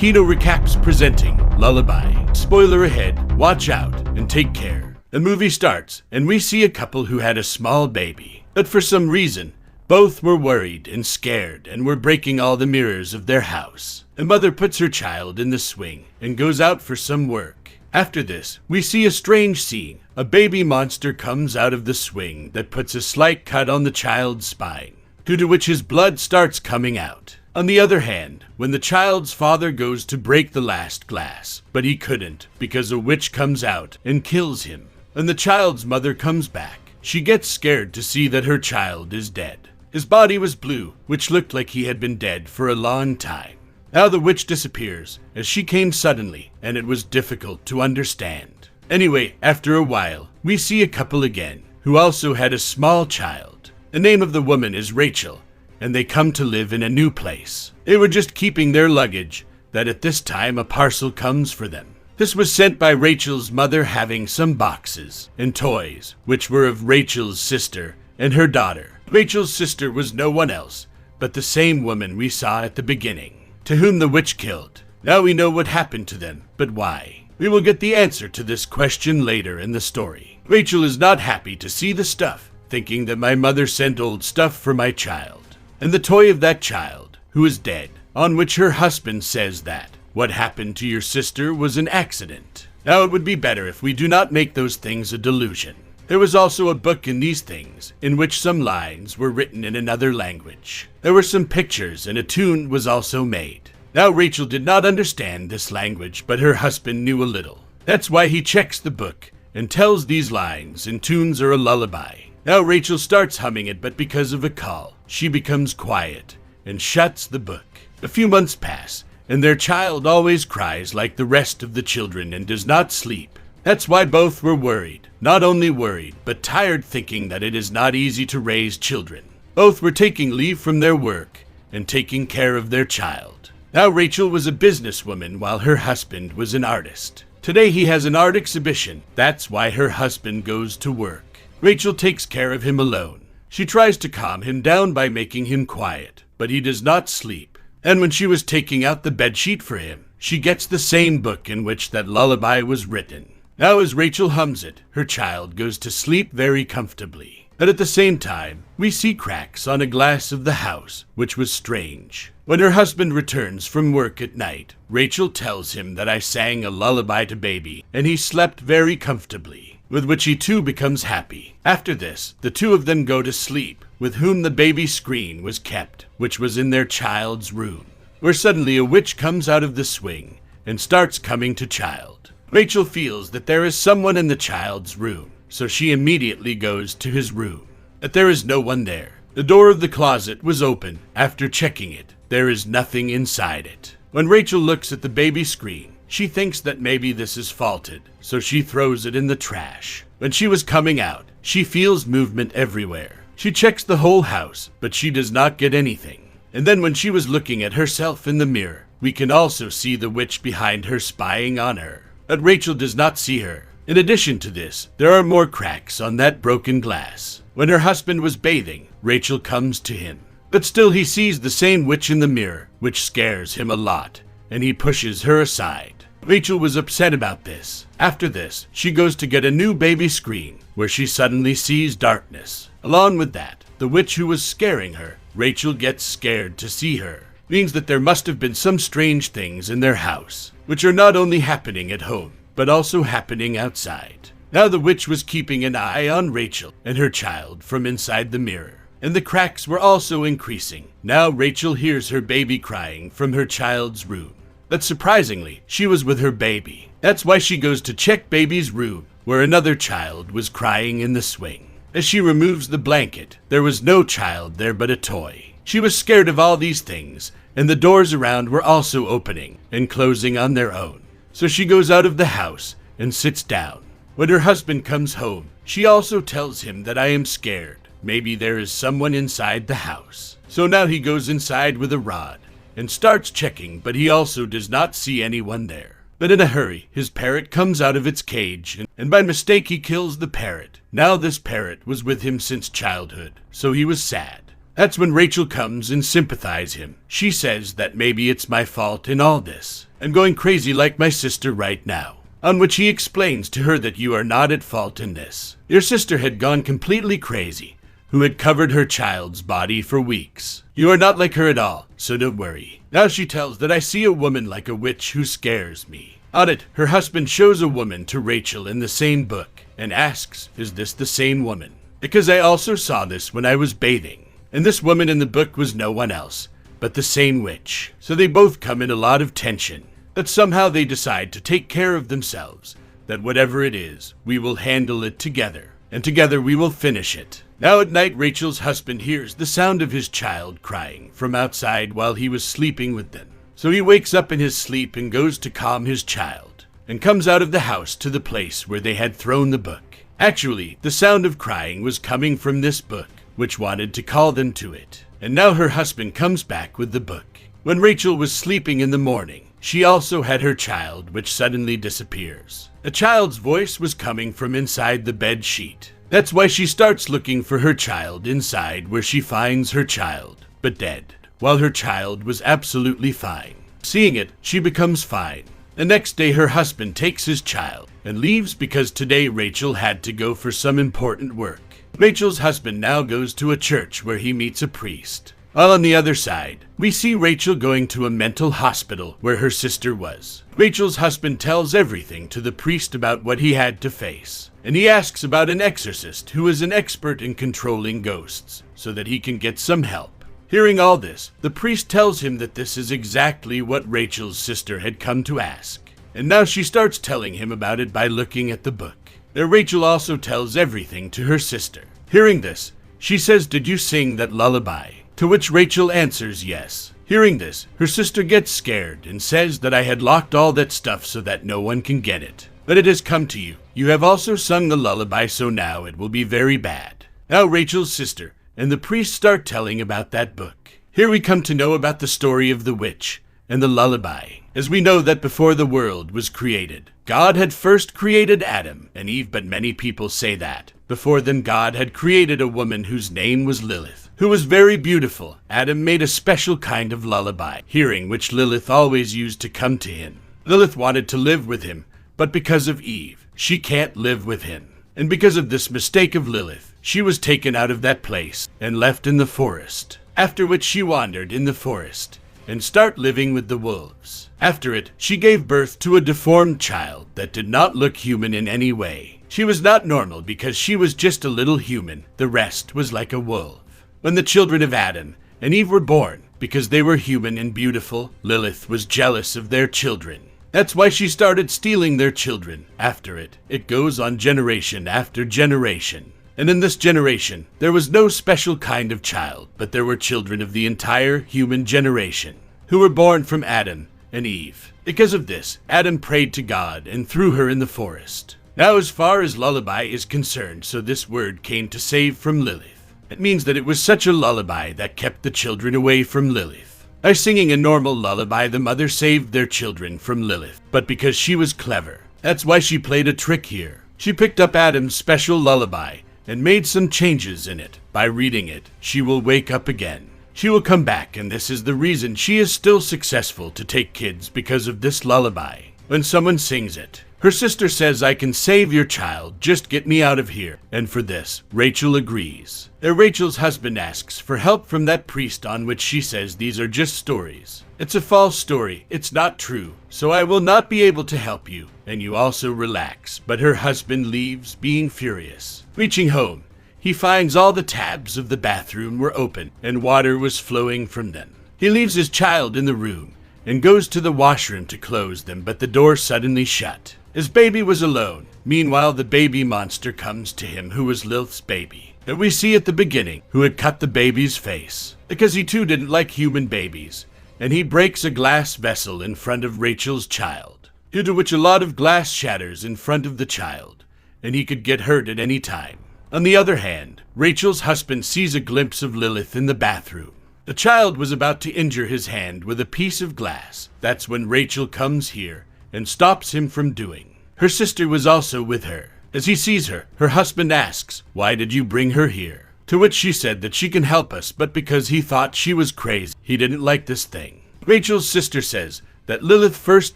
Kino Recaps presenting Lullaby. Spoiler ahead, watch out, and take care. The movie starts, and we see a couple who had a small baby. But for some reason, both were worried and scared and were breaking all the mirrors of their house. The mother puts her child in the swing and goes out for some work. After this, we see a strange scene. A baby monster comes out of the swing that puts a slight cut on the child's spine, due to which his blood starts coming out. On the other hand, when the child's father goes to break the last glass, but he couldn't because a witch comes out and kills him. When the child's mother comes back, she gets scared to see that her child is dead. His body was blue, which looked like he had been dead for a long time. Now the witch disappears, as she came suddenly, and it was difficult to understand. Anyway, after a while, we see a couple again, who also had a small child. The name of the woman is Rachel, and they come to live in a new place. They were just keeping their luggage, that at this time a parcel comes for them. This was sent by Rachel's mother having some boxes and toys, which were of Rachel's sister and her daughter. Rachel's sister was no one else, but the same woman we saw at the beginning, to whom the witch killed. Now we know what happened to them, but why? We will get the answer to this question later in the story. Rachel is not happy to see the stuff, thinking that my mother sent old stuff for my child, and the toy of that child, who is dead, on which her husband says that what happened to your sister was an accident. Now it would be better if we do not make those things a delusion. There was also a book in these things, in which some lines were written in another language. There were some pictures, and a tune was also made. Now Rachel did not understand this language, but her husband knew a little. That's why he checks the book, and tells these lines and tunes are a lullaby. Now Rachel starts humming it, but because of a call, she becomes quiet, and shuts the book. A few months pass, and their child always cries like the rest of the children and does not sleep. That's why both were worried. Not only worried, but tired, thinking that it is not easy to raise children. Both were taking leave from their work and taking care of their child. Now Rachel was a businesswoman while her husband was an artist. Today he has an art exhibition. That's why her husband goes to work. Rachel takes care of him alone. She tries to calm him down by making him quiet, but he does not sleep. And when she was taking out the bedsheet for him, she gets the same book in which that lullaby was written. Now as Rachel hums it, her child goes to sleep very comfortably. But at the same time, we see cracks on a glass of the house, which was strange. When her husband returns from work at night, Rachel tells him that I sang a lullaby to baby, and he slept very comfortably, with which he too becomes happy. After this, the two of them go to sleep, with whom the baby screen was kept, which was in their child's room, where suddenly a witch comes out of the swing and starts coming to child. Rachel feels that there is someone in the child's room, so she immediately goes to his room. But there is no one there. The door of the closet was open. After checking it, there is nothing inside it. When Rachel looks at the baby screen, she thinks that maybe this is faulted, so she throws it in the trash. When she was coming out, she feels movement everywhere. She checks the whole house, but she does not get anything. And then when she was looking at herself in the mirror, we can also see the witch behind her spying on her. But Rachel does not see her. In addition to this, there are more cracks on that broken glass. When her husband was bathing, Rachel comes to him. But still he sees the same witch in the mirror, which scares him a lot, and he pushes her aside. Rachel was upset about this. After this, she goes to get a new baby screen, where she suddenly sees darkness. Along with that, the witch who was scaring her, Rachel gets scared to see her. Means that there must have been some strange things in their house, which are not only happening at home, but also happening outside. Now the witch was keeping an eye on Rachel and her child from inside the mirror, and the cracks were also increasing. Now Rachel hears her baby crying from her child's room. But surprisingly, she was with her baby. That's why she goes to check baby's room, where another child was crying in the swing. As she removes the blanket, there was no child there but a toy. She was scared of all these things, and the doors around were also opening and closing on their own. So she goes out of the house and sits down. When her husband comes home, she also tells him that I am scared. Maybe there is someone inside the house. So now he goes inside with a rod and starts checking, but he also does not see anyone there. But in a hurry, his parrot comes out of its cage, and by mistake he kills the parrot. Now this parrot was with him since childhood, so he was sad. That's when Rachel comes and sympathizes him. She says that maybe it's my fault in all this. and going crazy like my sister right now. On which he explains to her that you are not at fault in this. Your sister had gone completely crazy, who had covered her child's body for weeks. You are not like her at all, so don't worry. Now she tells that I see a woman like a witch who scares me. On it, her husband shows a woman to Rachel in the same book and asks, is this the same woman? Because I also saw this when I was bathing. And this woman in the book was no one else, but the same witch. So they both come in a lot of tension. That somehow they decide to take care of themselves, that whatever it is, we will handle it together, and together we will finish it. Now at night, Rachel's husband hears the sound of his child crying from outside while he was sleeping with them. So he wakes up in his sleep and goes to calm his child, and comes out of the house to the place where they had thrown the book. Actually, the sound of crying was coming from this book, which wanted to call them to it. And now her husband comes back with the book. When Rachel was sleeping in the morning, she also had her child, which suddenly disappears. The child's voice was coming from inside the bed sheet. That's why she starts looking for her child inside, where she finds her child, but dead, while her child was absolutely fine. Seeing it, she becomes fine. The next day, her husband takes his child and leaves because today Rachel had to go for some important work. Rachel's husband now goes to a church where he meets a priest. While on the other side, we see Rachel going to a mental hospital where her sister was. Rachel's husband tells everything to the priest about what he had to face, and he asks about an exorcist who is an expert in controlling ghosts, so that he can get some help. Hearing all this, the priest tells him that this is exactly what Rachel's sister had come to ask, and now she starts telling him about it by looking at the book. There Rachel also tells everything to her sister. Hearing this, she says, "Did you sing that lullaby?" To which Rachel answers yes. Hearing this, her sister gets scared and says that I had locked all that stuff so that no one can get it. But it has come to you. You have also sung the lullaby, so now it will be very bad. Now Rachel's sister and the priest start telling about that book. Here we come to know about the story of the witch and the lullaby, as we know that before the world was created, God had first created Adam and Eve, but many people say that before them God had created a woman whose name was Lilith, who was very beautiful. Adam made a special kind of lullaby, hearing which Lilith always used to come to him. Lilith wanted to live with him, but because of Eve, she can't live with him. And because of this mistake of Lilith, she was taken out of that place and left in the forest. After which she wandered in the forest and start living with the wolves. After it, she gave birth to a deformed child that did not look human in any way. She was not normal because she was just a little human. The rest was like a wolf. When the children of Adam and Eve were born, because they were human and beautiful, Lilith was jealous of their children. That's why she started stealing their children. After it, it goes on generation after generation. And in this generation, there was no special kind of child, but there were children of the entire human generation, who were born from Adam and Eve. Because of this, Adam prayed to God and threw her in the forest. Now as far as lullaby is concerned, so this word came to save from Lilith. It means that it was such a lullaby that kept the children away from Lilith. By singing a normal lullaby, the mother saved their children from Lilith, but because she was clever, that's why she played a trick here. She picked up Adam's special lullaby and made some changes in it. By reading it, she will wake up again. She will come back, and this is the reason she is still successful to take kids, because of this lullaby. When someone sings it, her sister says, "I can save your child, just get me out of here." And for this, Rachel agrees. Rachel's husband asks for help from that priest, on which she says these are just stories. It's a false story, it's not true, so I will not be able to help you, and you also relax. But her husband leaves, being furious. Reaching home, he finds all the tabs of the bathroom were open, and water was flowing from them. He leaves his child in the room, and goes to the washroom to close them, but the door suddenly shut. His baby was alone. Meanwhile, the baby monster comes to him, who was Lilith's baby, that we see at the beginning, who had cut the baby's face, because he too didn't like human babies, and he breaks a glass vessel in front of Rachel's child, due to which a lot of glass shatters in front of the child, and he could get hurt at any time. On the other hand, Rachel's husband sees a glimpse of Lilith in the bathroom. The child was about to injure his hand with a piece of glass. That's when Rachel comes here and stops him from doing. Her sister was also with her. As he sees her, her husband asks, "Why did you bring her here?" To which she said that she can help us, but because he thought she was crazy, he didn't like this thing. Rachel's sister says that Lilith first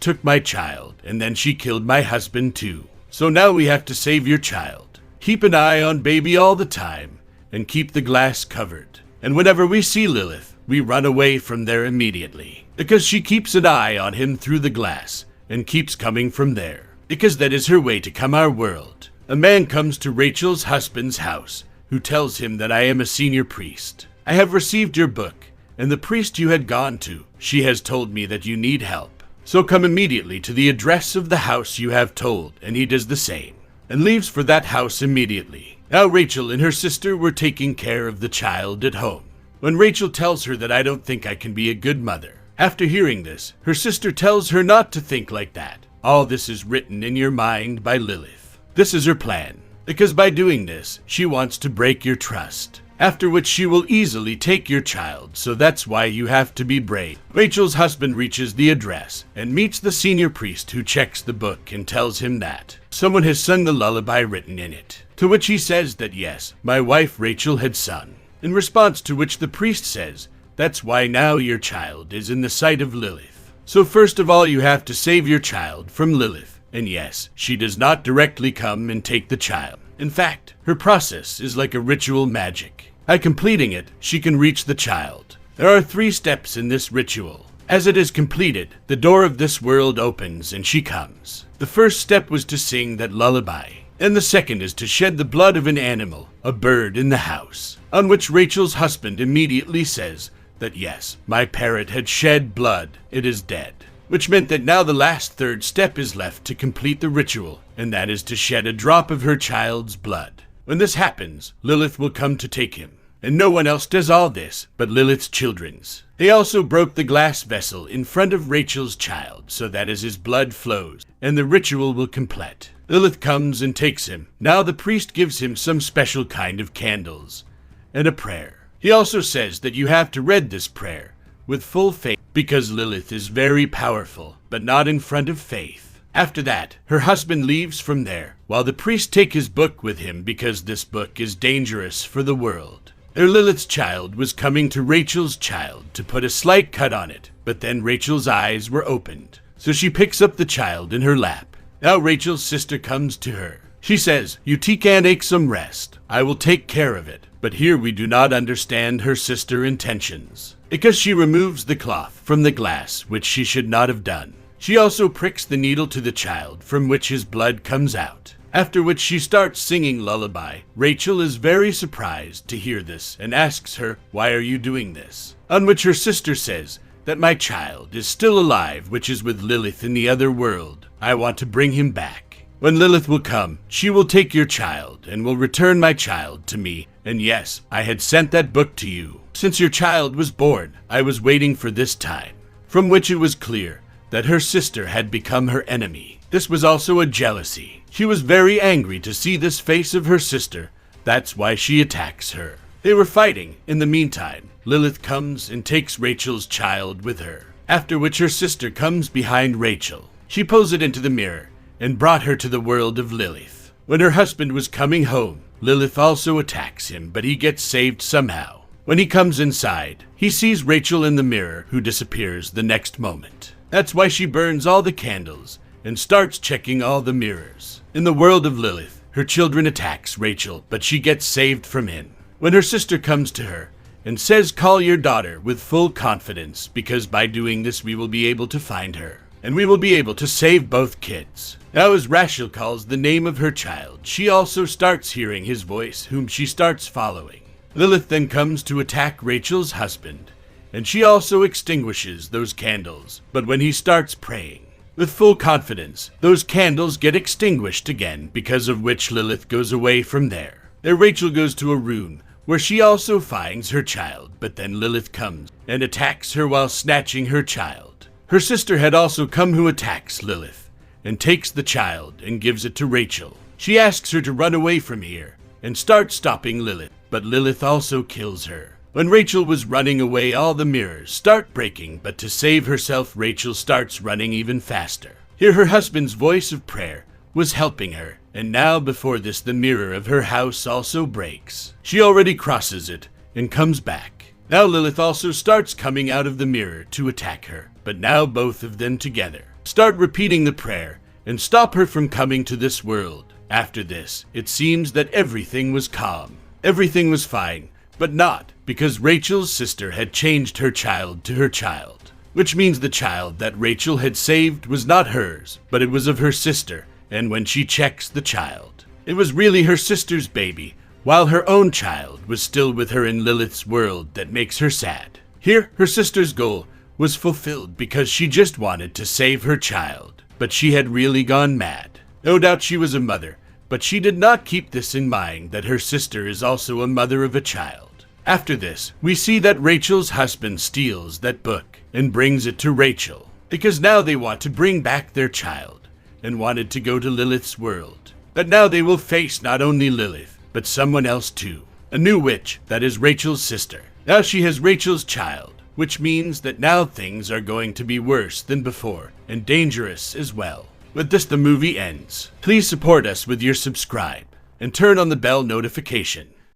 took my child, and then she killed my husband too. So now we have to save your child. Keep an eye on baby all the time, and keep the glass covered. And whenever we see Lilith, we run away from there immediately, because she keeps an eye on him through the glass, and keeps coming from there, because that is her way to come our world. A man comes to Rachel's husband's house, who tells him that I am a senior priest. I have received your book, and the priest you had gone to, she has told me that you need help. So come immediately to the address of the house you have told, and he does the same, and leaves for that house immediately. Now Rachel and her sister were taking care of the child at home, when Rachel tells her that I don't think I can be a good mother. After hearing this, her sister tells her not to think like that. All this is written in your mind by Lilith. This is her plan, because by doing this, she wants to break your trust, after which she will easily take your child, so that's why you have to be brave. Rachel's husband reaches the address and meets the senior priest, who checks the book and tells him that someone has sung the lullaby written in it, to which he says that yes, my wife Rachel had sung. In response to which the priest says, that's why now your child is in the sight of Lilith. So first of all you have to save your child from Lilith. And yes, she does not directly come and take the child. In fact, her process is like a ritual magic. By completing it, she can reach the child. There are 3 steps in this ritual. As it is completed, the door of this world opens and she comes. The first step was to sing that lullaby, and the second is to shed the blood of an animal, a bird in the house, on which Rachel's husband immediately says that yes, my parrot had shed blood, it is dead. Which meant that now the last 3rd step is left to complete the ritual, and that is to shed a drop of her child's blood. When this happens, Lilith will come to take him, and no one else does all this but Lilith's children's. They also broke the glass vessel in front of Rachel's child, so that as his blood flows, and the ritual will complete. Lilith comes and takes him. Now the priest gives him some special kind of candles, and a prayer. He also says that you have to read this prayer with full faith, because Lilith is very powerful, but not in front of faith. After that, her husband leaves from there, while the priest take his book with him, because this book is dangerous for the world. There Lilith's child was coming to Rachel's child to put a slight cut on it, but then Rachel's eyes were opened, so she picks up the child in her lap. Now Rachel's sister comes to her. She says, you can take some rest. I will take care of it. But here we do not understand her sister's intentions, because she removes the cloth from the glass, which she should not have done. She also pricks the needle to the child, from which his blood comes out. After which she starts singing lullaby. Rachel is very surprised to hear this and asks her, why are you doing this? On which her sister says that my child is still alive, which is with Lilith in the other world. I want to bring him back. When Lilith will come, she will take your child and will return my child to me. And yes, I had sent that book to you. Since your child was born, I was waiting for this time. From which it was clear that her sister had become her enemy. This was also a jealousy. She was very angry to see this face of her sister. That's why she attacks her. They were fighting. In the meantime, Lilith comes and takes Rachel's child with her. After which her sister comes behind Rachel. She pulls it into the mirror and brought her to the world of Lilith. When her husband was coming home, Lilith also attacks him, but he gets saved somehow. When he comes inside, he sees Rachel in the mirror, who disappears the next moment. That's why she burns all the candles and starts checking all the mirrors. In the world of Lilith, her children attacks Rachel, but she gets saved from him. When her sister comes to her and says, call your daughter with full confidence, because by doing this we will be able to find her, and we will be able to save both kids. Now as Rachel calls the name of her child, she also starts hearing his voice, whom she starts following. Lilith then comes to attack Rachel's husband, and she also extinguishes those candles. But when he starts praying with full confidence, those candles get extinguished again, because of which Lilith goes away from there. There Rachel goes to a room where she also finds her child, but then Lilith comes and attacks her while snatching her child. Her sister had also come, who attacks Lilith and takes the child and gives it to Rachel. She asks her to run away from here and start stopping Lilith, but Lilith also kills her. When Rachel was running away, all the mirrors start breaking, but to save herself, Rachel starts running even faster. Here her husband's voice of prayer was helping her, and now before this the mirror of her house also breaks. She already crosses it and comes back. Now Lilith also starts coming out of the mirror to attack her, but now both of them together start repeating the prayer and stop her from coming to this world. After this, it seems that everything was calm. Everything was fine, but not, because Rachel's sister had changed her child to her child, which means the child that Rachel had saved was not hers, but it was of her sister, and when she checks the child, it was really her sister's baby, while her own child was still with her in Lilith's world. That makes her sad. Here, her sister's goal was fulfilled because she just wanted to save her child, but she had really gone mad. No doubt she was a mother, but she did not keep this in mind that her sister is also a mother of a child. After this, we see that Rachel's husband steals that book and brings it to Rachel, because now they want to bring back their child and wanted to go to Lilith's world. But now they will face not only Lilith, but someone else too, a new witch that is Rachel's sister. Now she has Rachel's child, which means that now things are going to be worse than before, and dangerous as well. With this, the movie ends. Please support us with your subscribe, and turn on the bell notification.